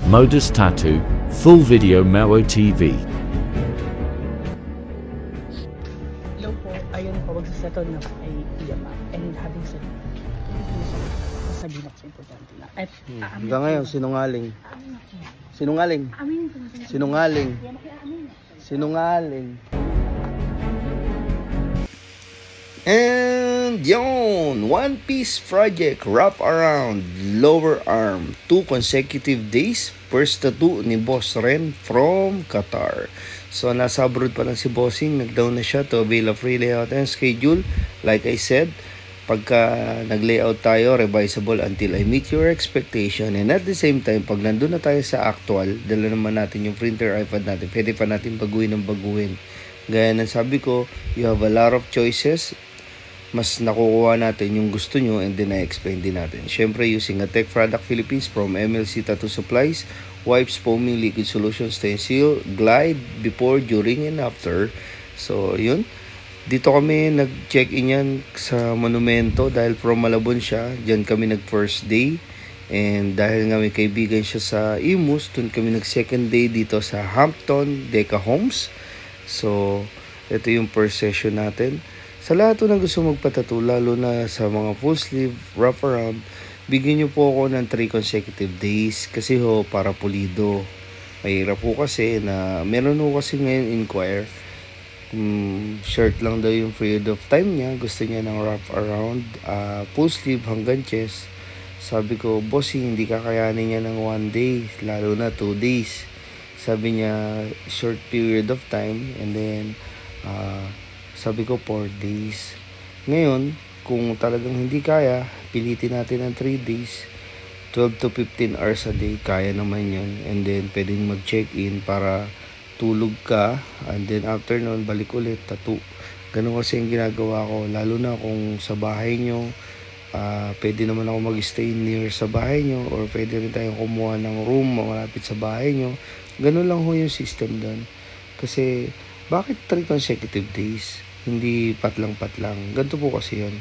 Modus Tattoo, full video Mao TV. Hello po, ayun po, magsasettle na po kay Iyama. And having said, sasabihin ako sa importante na. At hanggang ngayon, sinungaling. amin ako. Sinungaling. Amin ko. Sinungaling. Yan ako, amin. Sinungaling. And yun, One Piece project wrap around lower arm, 2 consecutive days. First tattoo ni Boss Ren from Qatar. So nasa abroad pa lang si Bossing, nag-down na siya to avail a free layout and schedule. Like I said, pagka nag-layout tayo, revisable until I meet your expectation. And at the same time, pag nandun na tayo sa actual, dala naman natin yung printer iPad natin, pwede pa natin baguhin ng baguhin. Gaya ng sabi ko, you have a lot of choices. Mas nakukuha natin yung gusto nyo and then I-explain din natin. Syempre, using a Tech Product Philippines from MLC Tattoo Supplies, wipes, foaming, liquid solution, stencil, glide, before, during, and after. So, yun. Dito kami nag-check-in yan sa Monumento dahil from Malabon siya. Diyan kami nag-first day. And dahil nga may kaibigan siya sa Imus, dun kami nag-second day dito sa Hampton Deca Homes. So, ito yung first session natin. Sa lahat na gusto magpatattoo, lalo na sa mga full sleeve, wrap around, bigyan nyo po ako ng 3 consecutive days kasi ho, para pulido. Mahirap po kasi na meron ho kasi ngayon inquire. Short lang daw yung period of time niya. Gusto niya ng wrap around, full sleeve hanggang chest. Sabi ko, bossing, hindi kakayanin niya ng 1 day, lalo na 2 days. Sabi niya, short period of time, and then, sabi ko 4 days. Ngayon, kung talagang hindi kaya, pilitin natin ng 3 days. 12 to 15 hours a day, kaya naman yun. And then, pwedeng mag-check-in para tulog ka. And then, after nun, balik ulit, tattoo. Ganun kasi yung ginagawa ko. Lalo na kung sa bahay nyo, pwede naman ako mag-stay near sa bahay nyo. Or pwede rin tayong kumuha ng room malapit sa bahay nyo. Ganun lang ho yung system doon. Kasi, bakit 3 consecutive days? Hindi patlang-patlang. Ganito po kasi yun.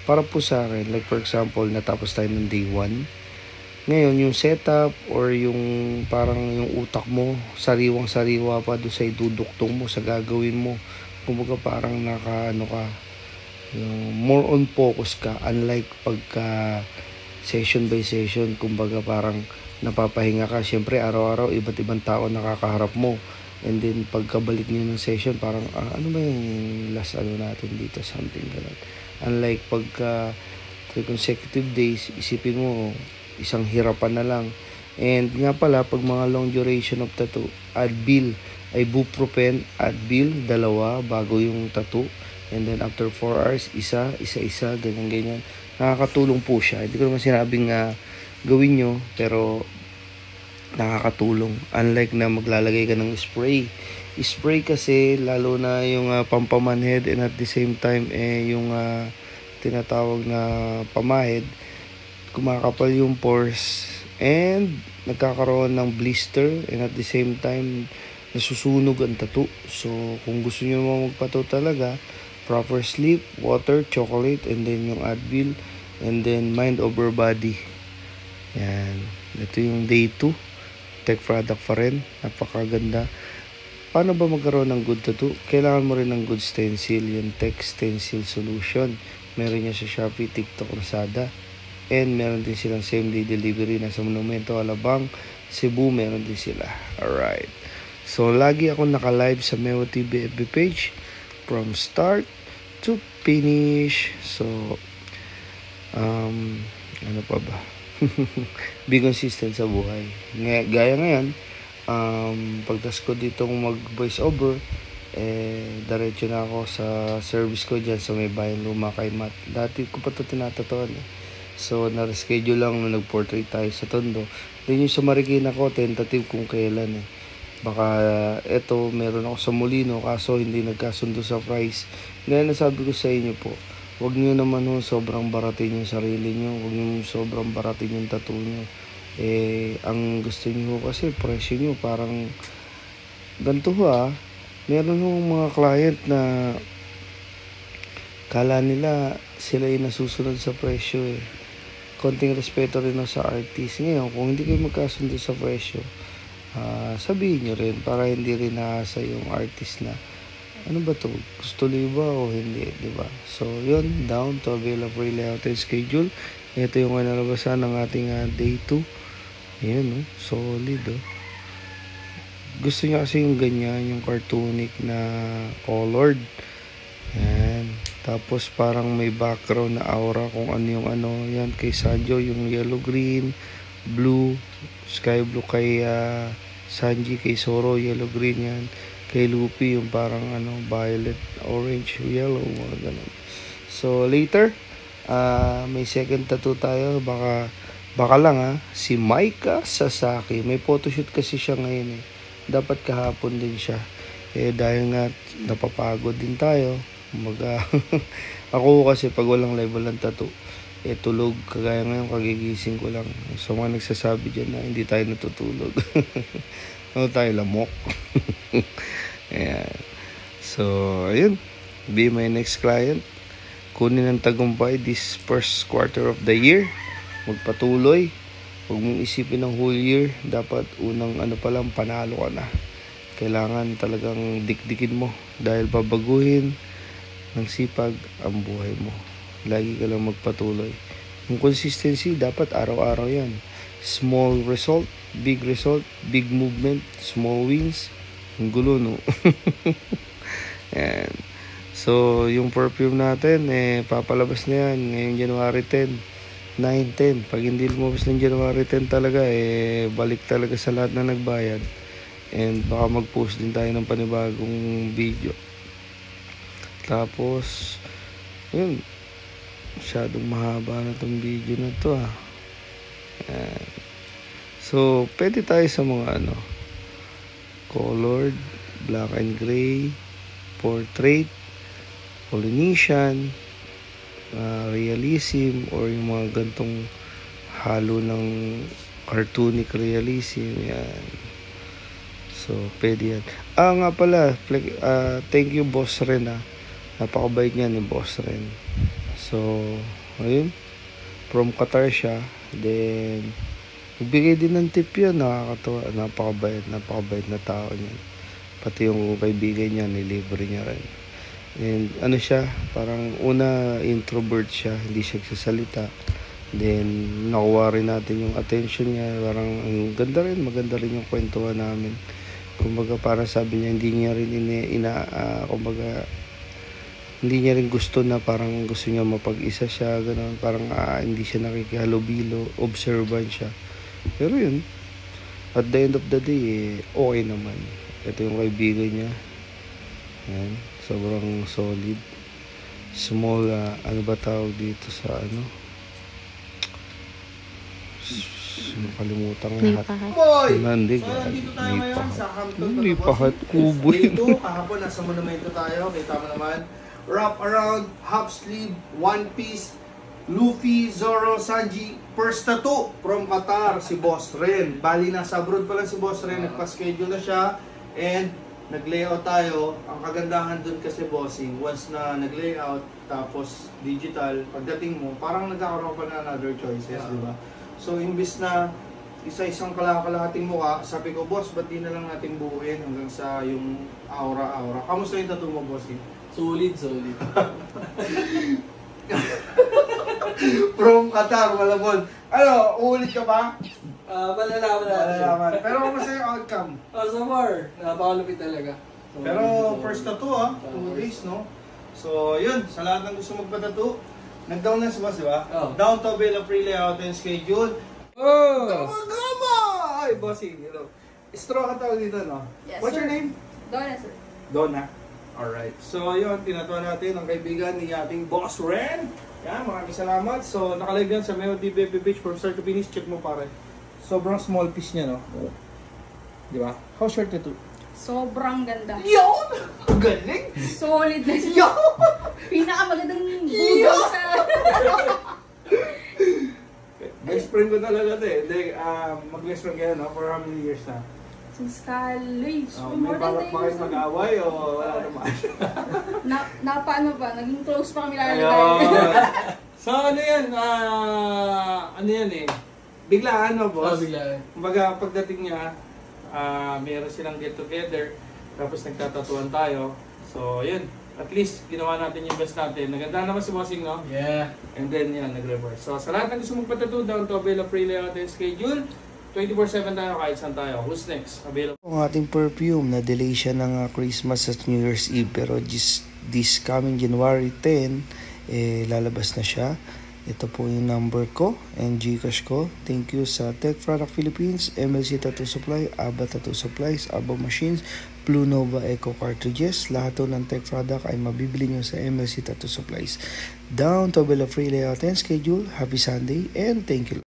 Para po sa akin, like for example, natapos tayo ng day 1. Ngayon, yung setup or yung parang yung utak mo, sariwang-sariwa pa doon sa iduduktong mo, sa gagawin mo. Kumbaga parang naka-ano ka, yung more on focus ka. Unlike pagka session by session, kumbaga parang napapahinga ka. Siyempre, araw-araw, iba't ibang tao nakakaharap mo. And then, pagkabalik niyo ng session, parang, ano ba yung last natin dito? Something ganun. Unlike pagka 3 consecutive days, isipin mo, isang hirapan na lang. And nga pala, pag mga long duration of tattoo, Advil, ibuprofen, Advil, 2, bago yung tattoo. And then, after 4 hours, isa, ganyan. Nakakatulong po siya. Hindi ko naman sinabing gawin nyo, pero nakakatulong. Unlike na maglalagay ka ng spray. Spray kasi, lalo na yung pampamanhead and at the same time, yung tinatawag na pamahid, kumakapal yung pores and nagkakaroon ng blister and at the same time, nasusunog ang tattoo. So, kung gusto nyo naman magpato talaga, proper sleep, water, chocolate, and then yung Advil, and then mind over body. Yan. Ito yung day 2. Tech product pa rin. Napakaganda. Paano ba magkaroon ng good tattoo? Kailangan mo rin ng good stencil. Yung Tech Stencil Solution. Meron niya sa Shopee, TikTok, Lazada. And meron din silang same day delivery na sa Monumento, Alabang, Cebu. Meron din sila. Alright. So, lagi ako naka-live sa Mao TV FB page from start to finish. So, ano pa ba? Be consistent sa buhay. Gaya ngayon, pagtas ko ditong mag voice over, diretso na ako sa service ko dyan sa may bayan luma kay Matt. Dati ko pa ito tinatatuan. So, na-reschedule lang na nag-portrait tayo sa Tondo. Then yung sa Marikina ko, tentative kung kailan. Baka eto, meron ako sa Molino, kaso hindi nagkasundo sa price. Ngayon, nasabi ko sa inyo po, huwag nyo naman sobrang baratin yung sarili nyo. Huwag nyo sobrang baratin yung tattoo nyo. Ang gusto nyo kasi, presyo nyo parang ganito meron mga client na kala nila sila yung nasusunod sa presyo konting respeto rin sa artist. Ngayon, kung hindi kayo magkasundo sa presyo, sabihin nyo rin para hindi rin naasa yung artist na ano ba to, gusto nyo ba o hindi, diba? So yun, down to available layout and schedule. Ito yung nalabasan ng ating day 2. Ayan, solid. Gusto niya kasi yung ganyan, yung cartoonic na colored. Ayan. Tapos parang may background na aura kung ano yung ano. Yan kay Sanjo, yung yellow green, blue, sky blue kay Sanji, kay Zoro, yellow green yan. Kay Luffy yung parang violet, orange, yellow, mga ganun. So later, may second tattoo tayo. Baka lang si Maika Sasaki. May photoshoot kasi siya ngayon Dapat kahapon din siya. Dahil nga napapagod din tayo. Ako kasi pag walang live, walang tattoo, tulog. Kagaya ngayon, kagigising ko lang. So mga nagsasabi dyan na hindi tayo natutulog. Tayo lamok. Ayan. So, ayun. Be my next client. Kunin ang tagumpay this first quarter of the year. Magpatuloy. Huwag mong isipin ng whole year. Dapat unang pa lang, panalo ka na. Kailangan talagang dikdikin mo. Dahil babaguhin ng sipag ang buhay mo. Lagi ka lang magpatuloy. Yung consistency, dapat araw-araw yan. Small result, big movement, small wins. Ang gulo, no? Yan. So, yung perfume natin, papalabas na yan ngayong January 10, 9, 10. Pag hindi lumabas ng January 10 talaga, balik talaga sa lahat na nagbayad. And baka mag-post din tayo ng panibagong video. Tapos, yun. Masyadong mahaba na itong video na to, Yan. So, pwede tayo sa mga colored, black and gray, portrait, Polynesian, realism, or yung mga gantong halo ng cartoonic realism. Yan. So, pwede yan. Nga pala, thank you Boss Ren napakabait niya ni Boss Ren. So, ayun, from Qatar siya. Then nagbigay din ng tip yun. Nakakatawa. Napakabait na tao niya. Pati yung kaibigan niya, nilibre niya rin. And siya, parang una introvert siya, hindi siya nagsasalita. Then nakuha rin natin yung attention niya. Parang maganda rin yung kwentuhan namin. Kumbaga parang sabi niya, hindi niya rin hindi niya rin gusto na parang gusto niya mapag-isa siya, gano'n. Parang hindi siya nakikihalubilo, observant siya. Pero yun, at the end of the day, okay naman. Ito yung kaibigan niya. Yan, sobrang solid. Small, ano ba tawag dito sa Nakalimutan ng lahat. Nandig. Lipahat. Kubo yun. Kahapon nasa monumento tayo. Kita mo naman. Wrap around, half sleeve, one piece, Luffy, Zoro, Sanji, first tattoo from Qatar, si Boss Ren. Bali nasa abroad pa lang si Boss Ren, nagpa-schedule na siya and nag-layout tayo. Ang kagandahan dun kasi bossing, once na nag-layout tapos digital, pagdating mo, parang nagkakaroon pa na another choices, di ba? So imbis na isa-isang kalahati mukha, sabi ko, boss, ba't di na lang natin buuin hanggang sa yung aura-aura. Kamusta yung tattoo mo, bossing? Solid. From Qatar, Malabon. Uulit ka ba? Malalaman natin. Pero kamusta yung outcome? So far, napakalupit talaga. Pero first tattoo 2 days, no? So yun, sa lahat ng gusto magpa-tattoo, nag-down na si boss, di ba? Oh. Down to avail a free layout and schedule. Gama! Ay, bossing, hello. Straw ka tawag dito, no? Yes, What's sir. your name? Donna, sir. Donna. Alright. So yun, tinatuwa natin ang kaibigan ni ating Boss Ren. Yan, maraming salamat. So nakalive yan sa Meo DBP Beach from start to finish. Check mo pare. Sobrang small piece niya, no? Di ba? How short ito? Sobrang ganda. Yun! Galing! Solid na siya. Yun! Pinakamagandang budol sa... Best friend ko talaga ito eh. Mag-best friend kayo, no? For how many years na? Since college. May More than balak 10 ba kayo years. mag-away o wala naman? Paano ba? Naging close pa kami lalo Ayun. So ano yan? Ano yan eh? Biglaan, no, boss? Bigla eh. Kumbaga, pagdating niya, meron silang get together, tapos nagtatatuan tayo. So, yun. At least, ginawa natin yung best natin. Naganda naman si Bossing, no? Yeah. And then, yan, nag-reverse. So, sa lahat ng gusto magpatattoo, down to avail a free layout and schedule. 24/7 tayo, kahit saan tayo. Who's next? Available. Ang ating perfume, na-delay siya ng Christmas at New Year's Eve, pero this coming January 10, lalabas na siya. Ito po yung number ko and Gcash ko. Thank you sa Tech Product Philippines, MLC Tattoo Supply, Abba Tattoo Supplies, Abba Machines, Blue Nova Eco Cartridges. Lahat to ng Tech Product ay mabibili nyo sa MLC Tattoo Supplies. Down to avail a free layout and schedule. Happy Sunday and thank you.